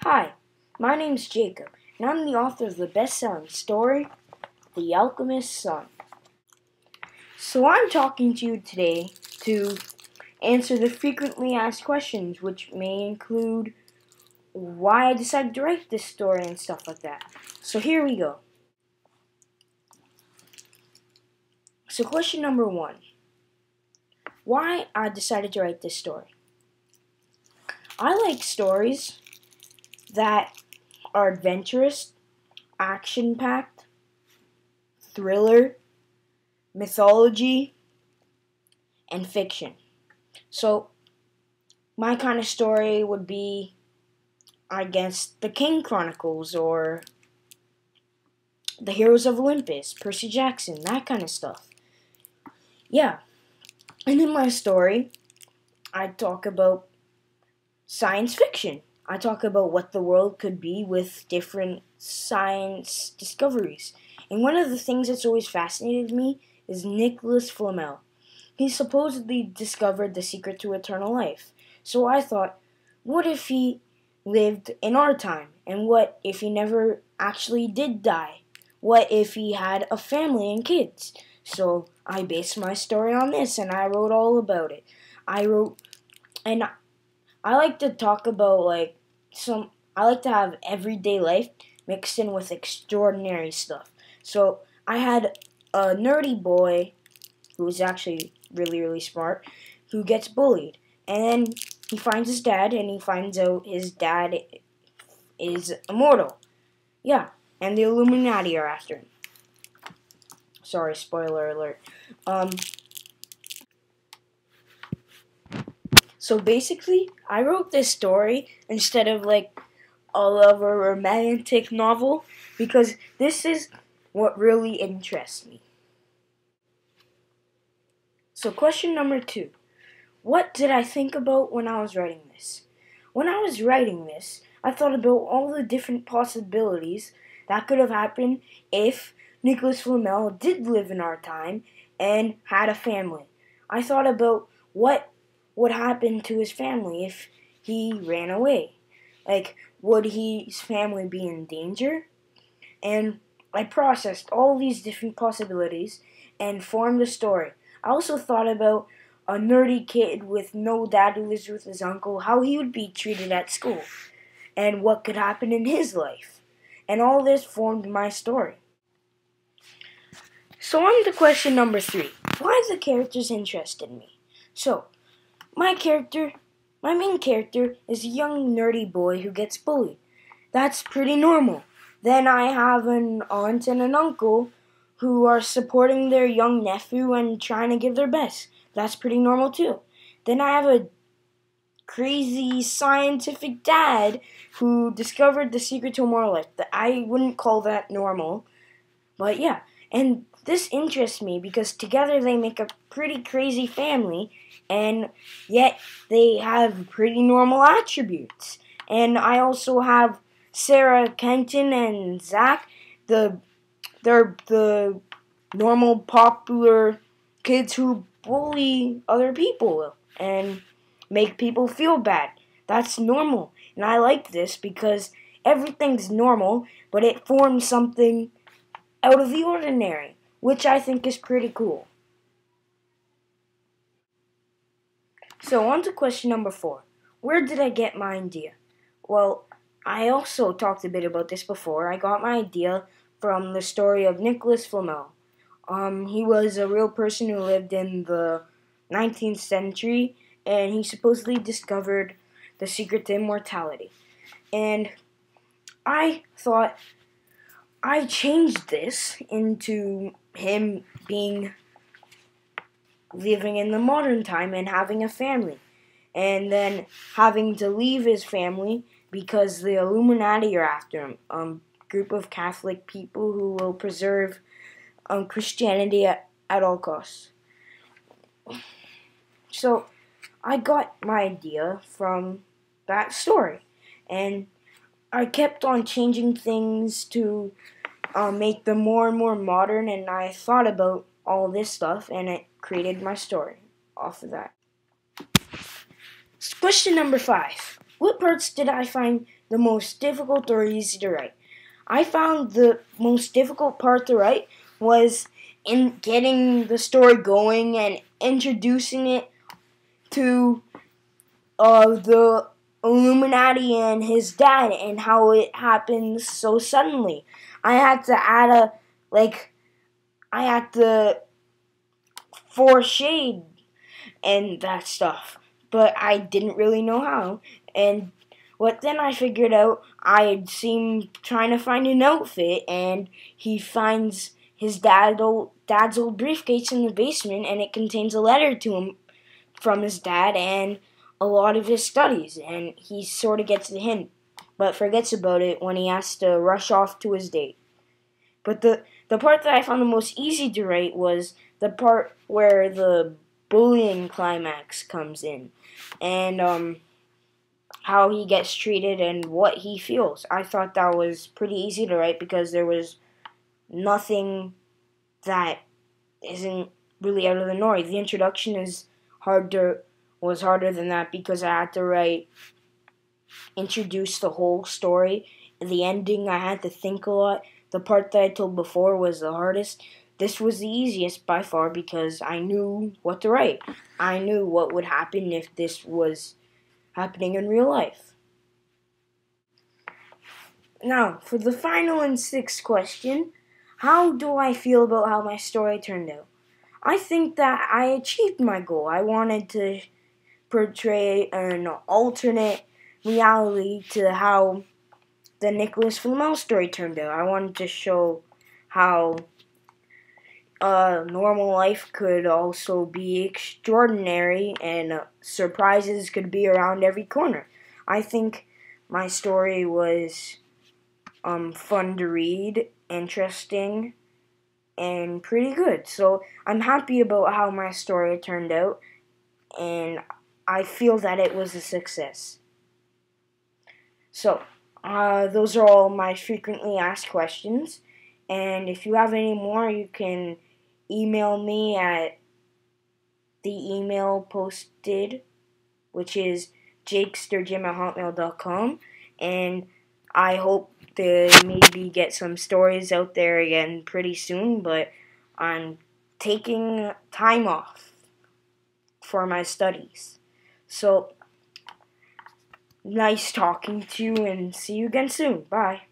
Hi, my name's Jacob, and I'm the author of the best-selling story, The Alchemist's Son. So I'm talking to you today to answer the frequently asked questions, which may include why I decided to write this story and stuff like that. So here we go. So question number 1. Why I decided to write this story. I like stories that are adventurous, action-packed, thriller, mythology, and fiction. So, my kind of story would be, I guess, the King Chronicles or the Heroes of Olympus, Percy Jackson, that kind of stuff. Yeah, and in my story, I talk about science fiction. I talk about what the world could be with different science discoveries. And one of the things that's always fascinated me is Nicholas Flamel. He supposedly discovered the secret to eternal life. So I thought, what if he lived in our time? And what if he never actually did die? What if he had a family and kids? So I based my story on this and I wrote all about it. And I like to talk about I like to have everyday life mixed in with extraordinary stuff. So I had a nerdy boy who's actually really, really smart, who gets bullied. And then he finds his dad, and he finds out his dad is immortal. Yeah, and the Illuminati are after him. Sorry, spoiler alert. So basically, I wrote this story instead of a romantic novel because this is what really interests me. So question number 2. What did I think about when I was writing this? When I was writing this, I thought about all the different possibilities that could have happened if Nicholas Flamel did live in our time and had a family. I thought about what would happen to his family if he ran away. Would his family be in danger? And I processed all these different possibilities and formed a story. I also thought about a nerdy kid with no dad who lives with his uncle, how he would be treated at school, and what could happen in his life. And all this formed my story. So on to question number 3. Why the characters interested me? So, my main character is a young nerdy boy who gets bullied. That's pretty normal. Then I have an aunt and an uncle who are supporting their young nephew and trying to give their best. That's pretty normal too. Then I have a crazy scientific dad who discovered the secret to immortal life. I wouldn't call that normal, but yeah. And this interests me because together they make a pretty crazy family, and yet they have pretty normal attributes. And I also have Sarah Kenton and Zach. They're the normal popular kids who bully other people and make people feel bad. That's normal. And I like this because everything's normal, but it forms something out of the ordinary, which I think is pretty cool. So on to question number 4. Where did I get my idea? Well, I also talked a bit about this before. I got my idea from the story of Nicholas Flamel. He was a real person who lived in the 19th century, and he supposedly discovered the secret to immortality. And I thought I changed this into him living in the modern time and having a family, and then having to leave his family because the Illuminati are after him. Group of Catholic people who will preserve Christianity at all costs. So I got my idea from that story, and I kept on changing things to make them more and more modern, and I thought about all this stuff, and it created my story off of that. Question number 5. What parts did I find the most difficult or easy to write? I found the most difficult part to write was in getting the story going and introducing it to the Illuminati and his dad and how it happened so suddenly. I had to add I had to foreshade and that stuff, but I didn't really know how. And then I figured out, I'd seen trying to find an outfit, and he finds his dad's old briefcase in the basement, and it contains a letter to him from his dad and a lot of his studies, and he sort of gets the hint, but forgets about it when he has to rush off to his date. But the part that I found the most easy to write was the part where the bullying climax comes in, and how he gets treated and what he feels. I thought that was pretty easy to write because there was nothing that isn't really out of the norm. The introduction was harder than that because I had to introduce the whole story. The ending, I had to think a lot. The part that I told before was the hardest. This was the easiest by far because I knew what to write. I knew what would happen if this was happening in real life. Now, for the final and sixth question, how do I feel about how my story turned out? I think that I achieved my goal. I wanted to portray an alternate reality to how the Nicholas Flamel story turned out. I wanted to show how normal life could also be extraordinary and surprises could be around every corner. I think my story was fun to read, interesting, and pretty good. So I'm happy about how my story turned out, and I feel that it was a success. So, those are all my frequently asked questions, and if you have any more, you can email me at the email posted, which is jakesturgeon@hotmail.com, and I hope to maybe get some stories out there again pretty soon, but I'm taking time off for my studies. So, nice talking to you, and see you again soon. Bye.